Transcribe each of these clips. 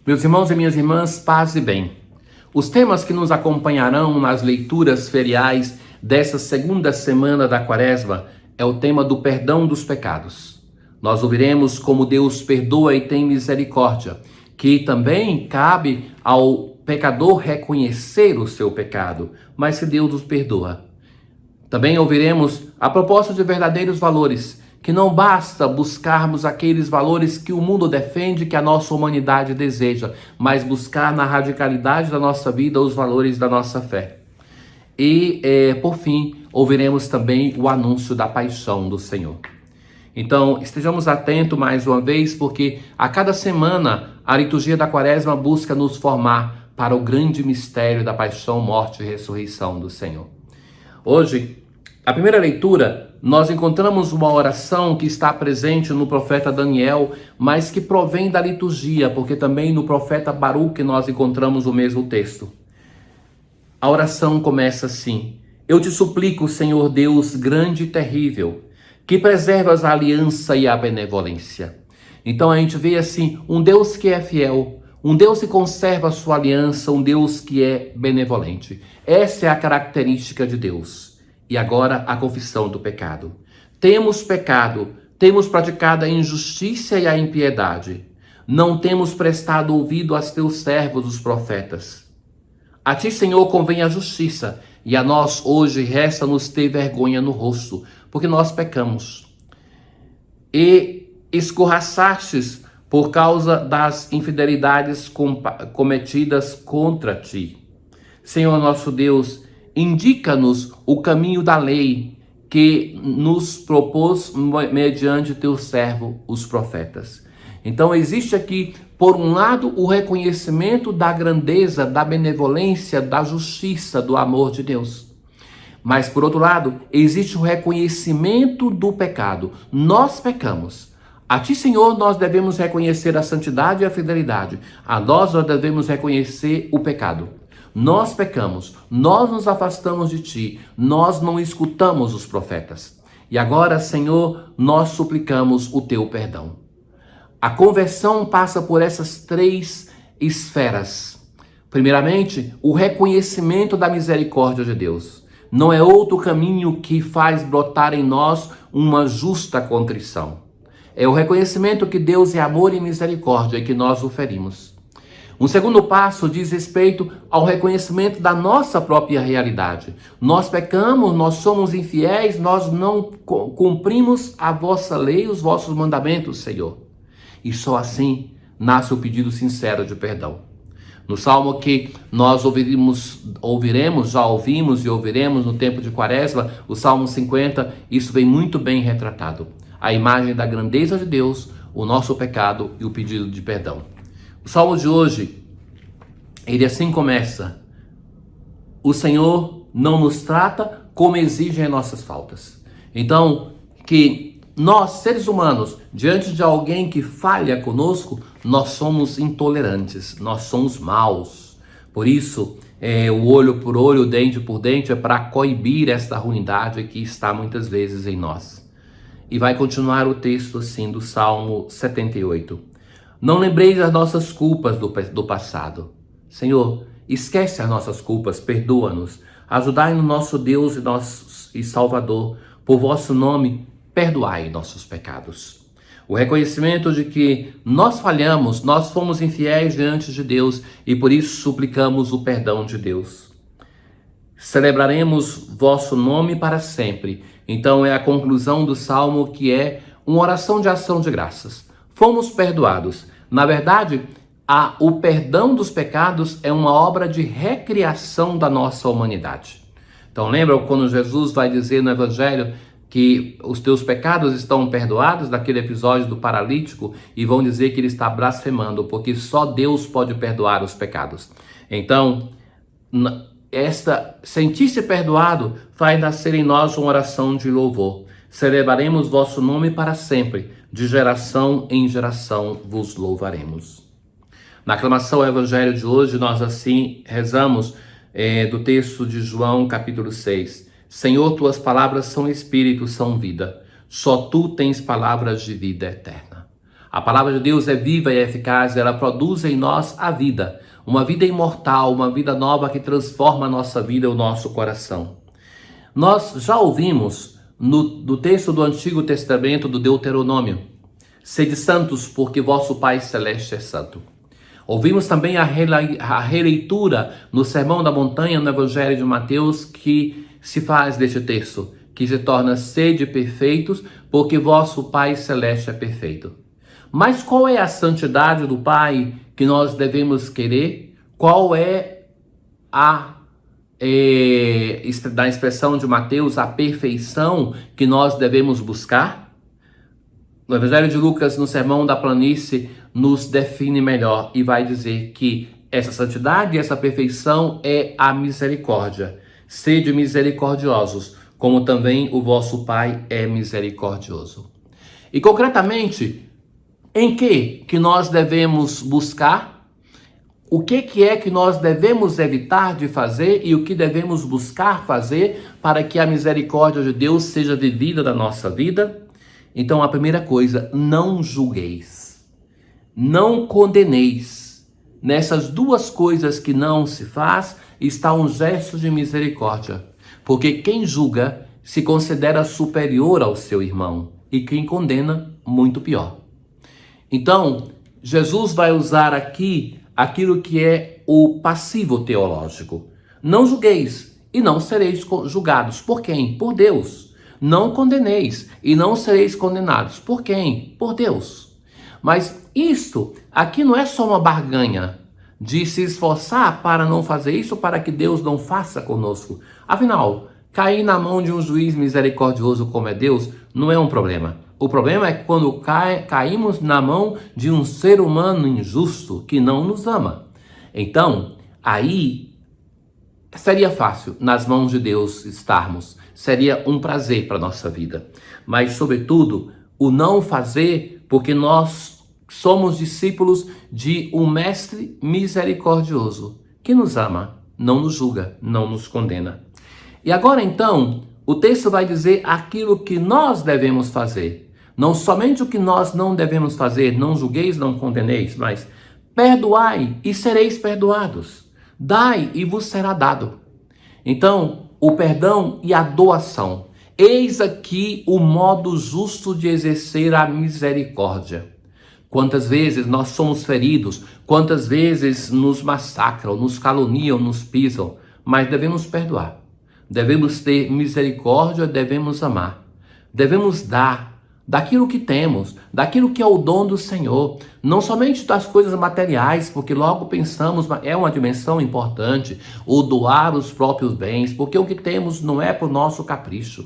Meus irmãos e minhas irmãs, paz e bem. Os temas que nos acompanharão nas leituras feriais dessa segunda semana da Quaresma é o tema do perdão dos pecados. Nós ouviremos como Deus perdoa e tem misericórdia, que também cabe ao pecador reconhecer o seu pecado, mas que Deus nos perdoa. Também ouviremos a proposta de verdadeiros valores, que não basta buscarmos aqueles valores que o mundo defende, que a nossa humanidade deseja, mas buscar na radicalidade da nossa vida os valores da nossa fé. E, por fim, ouviremos também o anúncio da paixão do Senhor. Então, estejamos atentos mais uma vez, porque a cada semana a liturgia da Quaresma busca nos formar para o grande mistério da paixão, morte e ressurreição do Senhor. Hoje, a primeira leitura, nós encontramos uma oração que está presente no profeta Daniel, mas que provém da liturgia, porque também no profeta Baruque nós encontramos o mesmo texto. A oração começa assim: Eu te suplico, Senhor Deus grande e terrível, que preservas a aliança e a benevolência. Então a gente vê assim, um Deus que é fiel, um Deus que conserva a sua aliança, um Deus que é benevolente. Essa é a característica de Deus. E agora a confissão do pecado. Temos pecado, temos praticado a injustiça e a impiedade. Não temos prestado ouvido aos teus servos, os profetas. A ti, Senhor, convém a justiça, e a nós hoje resta-nos ter vergonha no rosto, porque nós pecamos. E escorraçastes por causa das infidelidades cometidas contra ti. Senhor nosso Deus, indica-nos o caminho da lei que nos propôs mediante teu servo, os profetas. Então existe aqui, por um lado, o reconhecimento da grandeza, da benevolência, da justiça, do amor de Deus. Mas, por outro lado, existe o reconhecimento do pecado. Nós pecamos. A ti, Senhor, nós devemos reconhecer a santidade e a fidelidade. A nós devemos reconhecer o pecado. Nós pecamos, nós nos afastamos de ti, nós não escutamos os profetas. E agora, Senhor, nós suplicamos o teu perdão. A conversão passa por essas três esferas. Primeiramente, o reconhecimento da misericórdia de Deus. Não é outro caminho que faz brotar em nós uma justa contrição. É o reconhecimento que Deus é amor e misericórdia e que nós o ferimos. Um segundo passo diz respeito ao reconhecimento da nossa própria realidade. Nós pecamos, nós somos infiéis, nós não cumprimos a vossa lei, os vossos mandamentos, Senhor. E só assim nasce o pedido sincero de perdão. No salmo que nós já ouvimos e ouviremos no tempo de Quaresma, o Salmo 50, isso vem muito bem retratado. A imagem da grandeza de Deus, o nosso pecado e o pedido de perdão. O salmo de hoje, ele assim começa: o Senhor não nos trata como exigem nossas faltas. Então, que nós, seres humanos, diante de alguém que falha conosco, nós somos intolerantes, nós somos maus. Por isso, o olho por olho, dente por dente, é para coibir esta ruindade que está muitas vezes em nós. E vai continuar o texto assim do Salmo 78. Não lembreis as nossas culpas do passado. Senhor, esquece as nossas culpas, perdoa-nos. Ajudai-nos, nosso Deus e Salvador. Por vosso nome, perdoai nossos pecados. O reconhecimento de que nós falhamos, nós fomos infiéis diante de Deus e por isso suplicamos o perdão de Deus. Celebraremos vosso nome para sempre. Então é a conclusão do Salmo, que é uma oração de ação de graças. Fomos perdoados. Na verdade, o perdão dos pecados é uma obra de recriação da nossa humanidade. Então lembra quando Jesus vai dizer no Evangelho que os teus pecados estão perdoados, daquele episódio do paralítico, e vão dizer que ele está blasfemando, porque só Deus pode perdoar os pecados. Então, sentir-se perdoado faz nascer em nós uma oração de louvor. Celebraremos vosso nome para sempre, de geração em geração vos louvaremos. Na aclamação ao Evangelho de hoje, nós assim rezamos do texto de João, capítulo 6. Senhor, tuas palavras são espírito, são vida. Só tu tens palavras de vida eterna. A palavra de Deus é viva e eficaz, ela produz em nós a vida, uma vida imortal, uma vida nova que transforma a nossa vida e o nosso coração. Nós já ouvimos no texto do Antigo Testamento, do Deuteronômio: sede santos, porque vosso Pai Celeste é santo. Ouvimos também a releitura no Sermão da Montanha, no Evangelho de Mateus, que se faz deste texto, que se torna: sede perfeitos, porque vosso Pai Celeste é perfeito. Mas qual é a santidade do Pai que nós devemos querer? Qual é da expressão de Mateus, a perfeição que nós devemos buscar? No Evangelho de Lucas, no Sermão da Planície, nos define melhor e vai dizer que essa santidade e essa perfeição é a misericórdia. Sede misericordiosos, como também o vosso Pai é misericordioso. E concretamente, em que nós devemos buscar? O que é que nós devemos evitar de fazer e o que devemos buscar fazer para que a misericórdia de Deus seja vivida na nossa vida? Então, a primeira coisa: não julgueis, não condeneis. Nessas duas coisas que não se faz, está um gesto de misericórdia. Porque quem julga se considera superior ao seu irmão e quem condena, muito pior. Então, Jesus vai usar aqui aquilo que é o passivo teológico. Não julgueis e não sereis julgados. Por quem? Por Deus. Não condeneis e não sereis condenados. Por quem? Por Deus. Mas isto aqui não é só uma barganha de se esforçar para não fazer isso, para que Deus não faça conosco. Afinal, cair na mão de um juiz misericordioso como é Deus não é um problema. O problema é quando caímos na mão de um ser humano injusto que não nos ama. Então, aí seria fácil nas mãos de Deus estarmos. Seria um prazer para a nossa vida. Mas, sobretudo, o não fazer, porque nós somos discípulos de um mestre misericordioso que nos ama, não nos julga, não nos condena. E agora, então, o texto vai dizer aquilo que nós devemos fazer. Não somente o que nós não devemos fazer, não julgueis, não condeneis, mas perdoai e sereis perdoados. Dai e vos será dado. Então, o perdão e a doação. Eis aqui o modo justo de exercer a misericórdia. Quantas vezes nós somos feridos, quantas vezes nos massacram, nos caluniam, nos pisam, mas devemos perdoar. Devemos ter misericórdia, devemos amar. Devemos dar daquilo que temos, daquilo que é o dom do Senhor, não somente das coisas materiais, porque logo pensamos, é uma dimensão importante, o doar os próprios bens, porque o que temos não é por nosso capricho.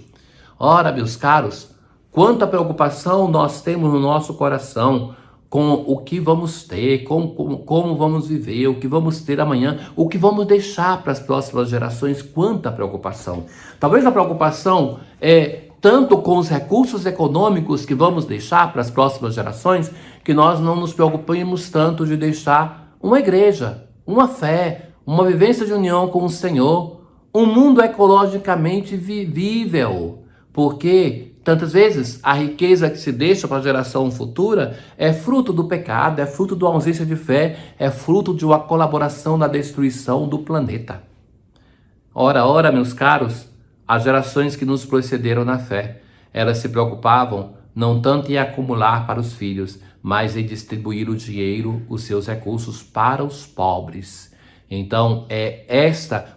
Ora, meus caros, quanta preocupação nós temos no nosso coração com o que vamos ter, como vamos viver, o que vamos ter amanhã, o que vamos deixar para as próximas gerações, quanta preocupação. Talvez a preocupação é tanto com os recursos econômicos que vamos deixar para as próximas gerações, que nós não nos preocupamos tanto de deixar uma igreja, uma fé, uma vivência de união com o Senhor, um mundo ecologicamente vivível, porque tantas vezes a riqueza que se deixa para a geração futura é fruto do pecado, é fruto da ausência de fé, é fruto de uma colaboração na destruição do planeta. Ora, meus caros, as gerações que nos precederam na fé, elas se preocupavam não tanto em acumular para os filhos, mas em distribuir o dinheiro, os seus recursos para os pobres. Então,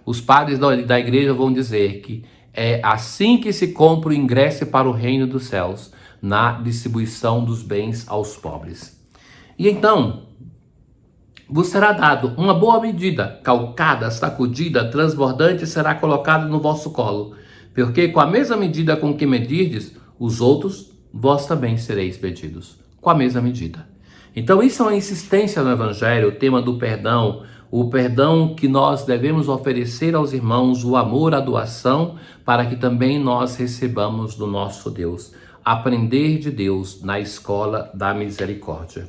os padres da igreja vão dizer que é assim que se compra o ingresso para o reino dos céus, na distribuição dos bens aos pobres. E então, vos será dado uma boa medida, calcada, sacudida, transbordante, será colocada no vosso colo. Porque com a mesma medida com que medirdes os outros, vós também sereis medidos. Com a mesma medida. Então isso é uma insistência no Evangelho, o tema do perdão. O perdão que nós devemos oferecer aos irmãos, o amor, a doação, para que também nós recebamos do nosso Deus. Aprender de Deus na escola da misericórdia.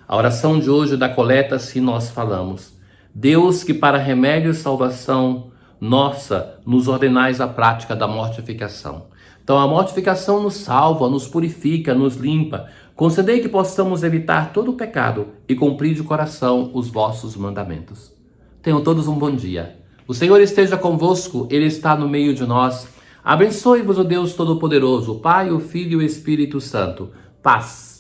A oração de hoje da coleta, assim nós falamos: Deus, que para remédio e salvação nossa, nos ordenais a prática da mortificação. Então a mortificação nos salva, nos purifica, nos limpa. Concedei que possamos evitar todo o pecado e cumprir de coração os vossos mandamentos. Tenham todos um bom dia. O Senhor esteja convosco, Ele está no meio de nós. Abençoe-vos o Deus Todo-Poderoso, o Pai, o Filho e o Espírito Santo. Paz.